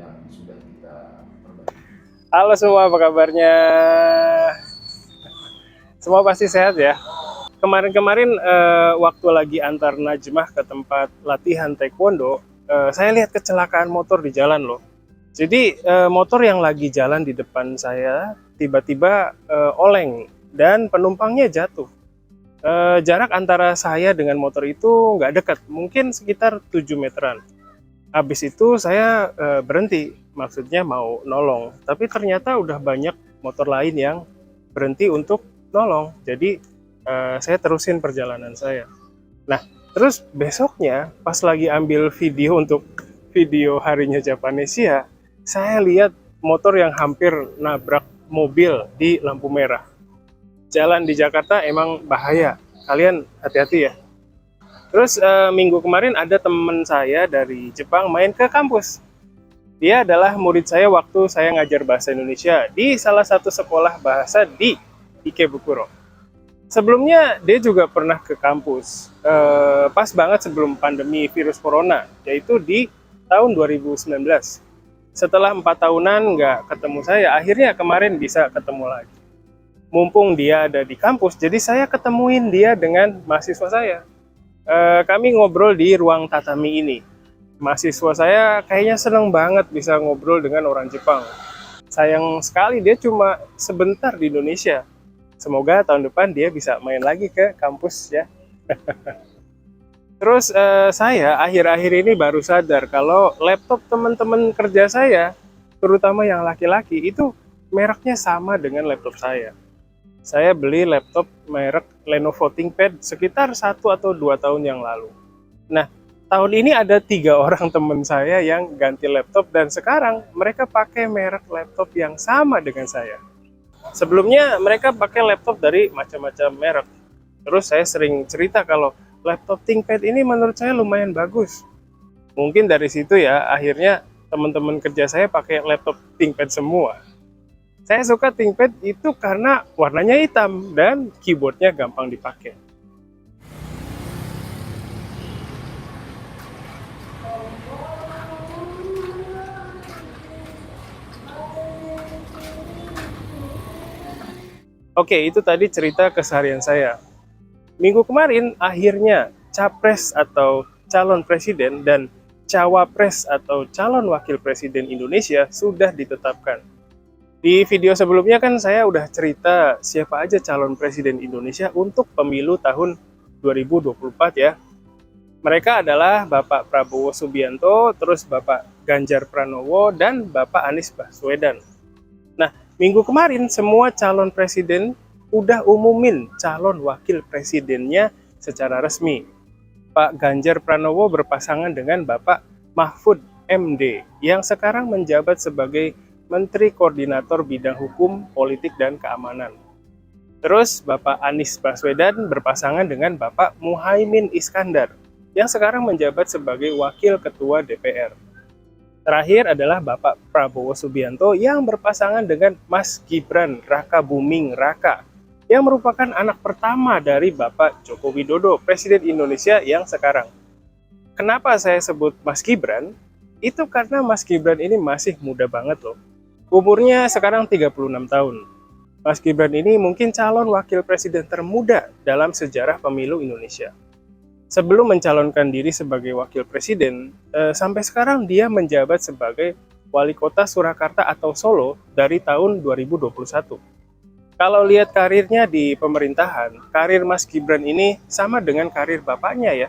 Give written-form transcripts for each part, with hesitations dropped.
yang sudah kita perbaiki. Halo semua, apa kabarnya? Semua pasti sehat ya. Kemarin-kemarin waktu lagi antar Najmah ke tempat latihan taekwondo, saya lihat kecelakaan motor di jalan loh. Jadi motor yang lagi jalan di depan saya tiba-tiba oleng dan penumpangnya jatuh. Jarak antara saya dengan motor itu nggak dekat, mungkin sekitar 7 meteran. Habis itu saya berhenti, maksudnya mau nolong, tapi ternyata udah banyak motor lain yang berhenti untuk nolong. Jadi saya terusin perjalanan saya. Nah, terus besoknya pas lagi ambil video untuk video harinya Japanesia, saya lihat motor yang hampir nabrak mobil di lampu merah. Jalan di Jakarta emang bahaya, kalian hati-hati ya. Terus minggu kemarin ada teman saya dari Jepang main ke kampus. Dia adalah murid saya waktu saya ngajar bahasa Indonesia di salah satu sekolah bahasa di Ikebukuro. Sebelumnya dia juga pernah ke kampus, pas banget sebelum pandemi virus corona, yaitu di tahun 2019. Setelah 4 tahunan nggak ketemu saya, akhirnya kemarin bisa ketemu lagi. Mumpung dia ada di kampus, jadi saya ketemuin dia dengan mahasiswa saya. Kami ngobrol di ruang tatami ini. Mahasiswa saya kayaknya seneng banget bisa ngobrol dengan orang Jepang. Sayang sekali dia cuma sebentar di Indonesia. Semoga tahun depan dia bisa main lagi ke kampus ya. Terus saya akhir-akhir ini baru sadar kalau laptop teman-teman kerja saya, terutama yang laki-laki, itu mereknya sama dengan laptop saya. Saya beli laptop merek Lenovo ThinkPad sekitar 1 atau 2 tahun yang lalu. Nah, tahun ini ada 3 orang teman saya yang ganti laptop dan sekarang mereka pakai merek laptop yang sama dengan saya. Sebelumnya mereka pakai laptop dari macam-macam merek. Terus saya sering cerita kalau laptop ThinkPad ini menurut saya lumayan bagus. Mungkin dari situ ya, akhirnya teman-teman kerja saya pakai laptop ThinkPad semua. Saya suka ThinkPad itu karena warnanya hitam dan keyboardnya gampang dipakai. Oke, itu tadi cerita keseharian saya. Minggu kemarin akhirnya capres atau calon presiden dan cawapres atau calon wakil presiden Indonesia sudah ditetapkan. Di video sebelumnya kan saya udah cerita siapa aja calon presiden Indonesia untuk pemilu tahun 2024 ya. Mereka adalah Bapak Prabowo Subianto, terus Bapak Ganjar Pranowo, dan Bapak Anies Baswedan. Nah, minggu kemarin semua calon presiden udah umumin calon wakil presidennya secara resmi. Pak Ganjar Pranowo berpasangan dengan Bapak Mahfud MD yang sekarang menjabat sebagai Menteri Koordinator Bidang Hukum, Politik, dan Keamanan. Terus Bapak Anies Baswedan berpasangan dengan Bapak Muhaimin Iskandar yang sekarang menjabat sebagai Wakil Ketua DPR. Terakhir adalah Bapak Prabowo Subianto yang berpasangan dengan Mas Gibran Rakabuming Raka yang merupakan anak pertama dari Bapak Joko Widodo, Presiden Indonesia yang sekarang. Kenapa saya sebut Mas Gibran? Itu karena Mas Gibran ini masih muda banget loh. Umurnya sekarang 36 tahun. Mas Gibran ini mungkin calon wakil presiden termuda dalam sejarah pemilu Indonesia. Sebelum mencalonkan diri sebagai wakil presiden, sampai sekarang dia menjabat sebagai wali kota Surakarta atau Solo dari tahun 2021. Kalau lihat karirnya di pemerintahan, karir Mas Gibran ini sama dengan karir bapaknya ya.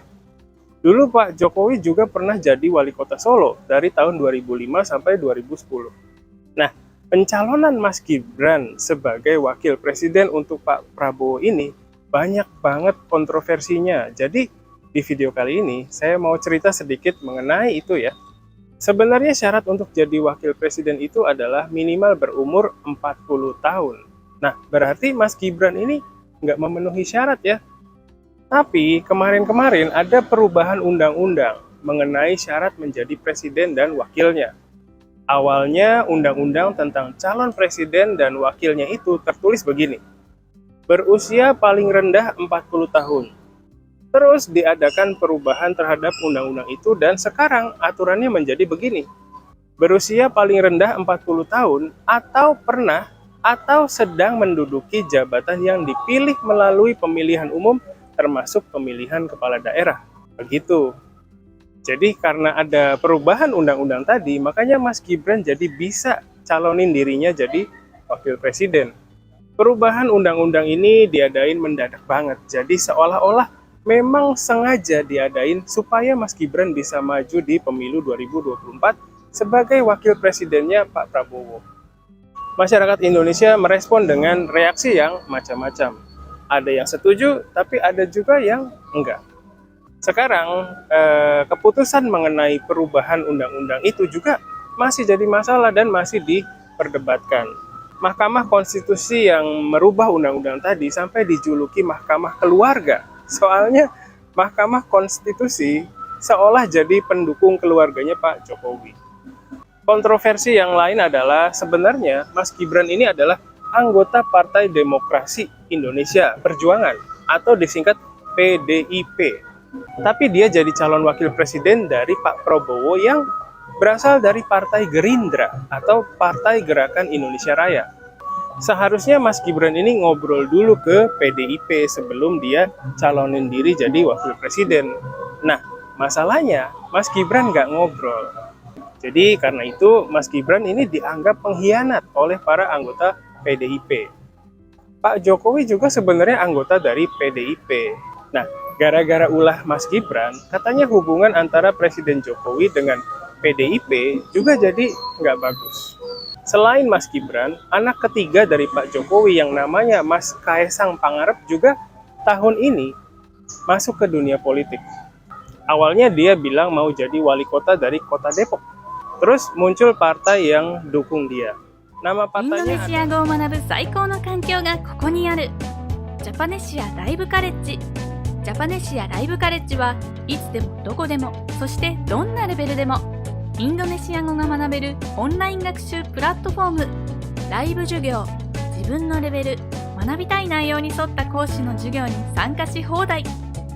Dulu Pak Jokowi juga pernah jadi wali kota Solo dari tahun 2005 sampai 2010. Nah, pencalonan Mas Gibran sebagai wakil presiden untuk Pak Prabowo ini banyak banget kontroversinya. Jadi di video kali ini saya mau cerita sedikit mengenai itu ya. Sebenarnya syarat untuk jadi wakil presiden itu adalah minimal berumur 40 tahun. Nah, berarti Mas Gibran ini nggak memenuhi syarat ya. Tapi kemarin-kemarin ada perubahan undang-undang mengenai syarat menjadi presiden dan wakilnya. Awalnya undang-undang tentang calon presiden dan wakilnya itu tertulis begini. Berusia paling rendah 40 tahun. Terus diadakan perubahan terhadap undang-undang itu dan sekarang aturannya menjadi begini. berusia paling rendah 40 tahun atau pernah atau sedang menduduki jabatan yang dipilih melalui pemilihan umum termasuk pemilihan kepala daerah. Begitu. Jadi karena ada perubahan undang-undang tadi, makanya Mas Gibran jadi bisa calonin dirinya jadi wakil presiden. Perubahan undang-undang ini diadain mendadak banget. Jadi seolah-olah memang sengaja diadain supaya Mas Gibran bisa maju di pemilu 2024 sebagai wakil presidennya Pak Prabowo. Masyarakat Indonesia merespon dengan reaksi yang macam-macam. Ada yang setuju, tapi ada juga yang enggak. Sekarang, keputusan mengenai perubahan undang-undang itu juga masih jadi masalah dan masih diperdebatkan. Mahkamah Konstitusi yang merubah undang-undang tadi sampai dijuluki Mahkamah Keluarga. Soalnya Mahkamah Konstitusi seolah jadi pendukung keluarganya Pak Jokowi. Kontroversi yang lain adalah sebenarnya Mas Gibran ini adalah anggota Partai Demokrasi Indonesia Perjuangan atau disingkat PDIP. Tapi dia jadi calon wakil presiden dari Pak Prabowo yang berasal dari Partai Gerindra atau Partai Gerakan Indonesia Raya. Seharusnya Mas Gibran ini ngobrol dulu ke PDIP sebelum dia calonin diri jadi wakil presiden. Nah, masalahnya Mas Gibran nggak ngobrol. Jadi karena itu Mas Gibran ini dianggap pengkhianat oleh para anggota PDIP. Pak Jokowi juga sebenarnya anggota dari PDIP. Nah, gara-gara ulah Mas Gibran, katanya hubungan antara Presiden Jokowi dengan PDIP juga jadi nggak bagus. Selain Mas Gibran, anak ketiga dari Pak Jokowi yang namanya Mas Kaesang Pangarep juga tahun ini masuk ke dunia politik. Awalnya dia bilang mau jadi wali kota dari kota Depok. Terus muncul partai yang dukung dia. Nama インド partainya ネシア語を学ぶ最高の環境がここにある。ジャパネシアライブカレッジ。ジャパネシアライブカレッジはいつでもどこでも、そしてどんなレベルでもインドネシア語が学べるオンライン学習プラットフォーム。ライブ授業、自分のレベル、学びたい内容に沿った講師の授業に参加し放題。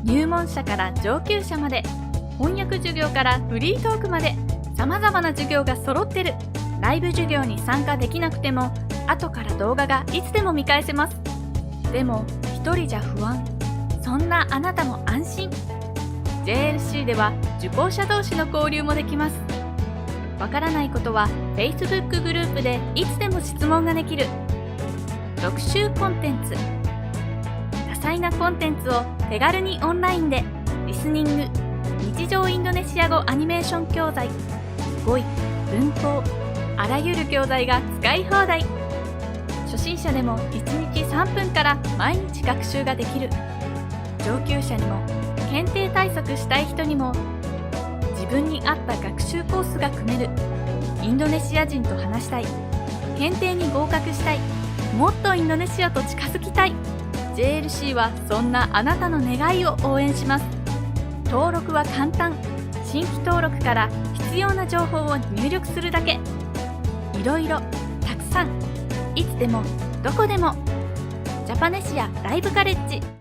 入門者から上級者まで、翻訳授業からフリートークまで様々な授業が揃ってる。ライブ授業に参加できなくても後から動画がいつでも見返せます。でも一人じゃ不安。そんなあなたも安心。 JLC では受講者同士の交流もできます。わからないことは Facebook グループでいつでも質問ができる。特集コンテンツ、多彩なコンテンツを手軽にオンラインでリスニング、日常インドネシア語アニメーション教材、語彙、文法、あらゆる教材が使い放題。初心者でも1日3分から毎日学習ができる。上級者にも検定対策したい人にも自分に合った学習コースが組める。インドネシア人と話したい、検定に合格したい、もっとインドネシアと近づきたい。 JLC はそんなあなたの願いを応援します。登録は簡単。新規登録から必要な情報を入力するだけ。いろいろたくさん、いつでもどこでも。ジャパネシアライブカレッジ。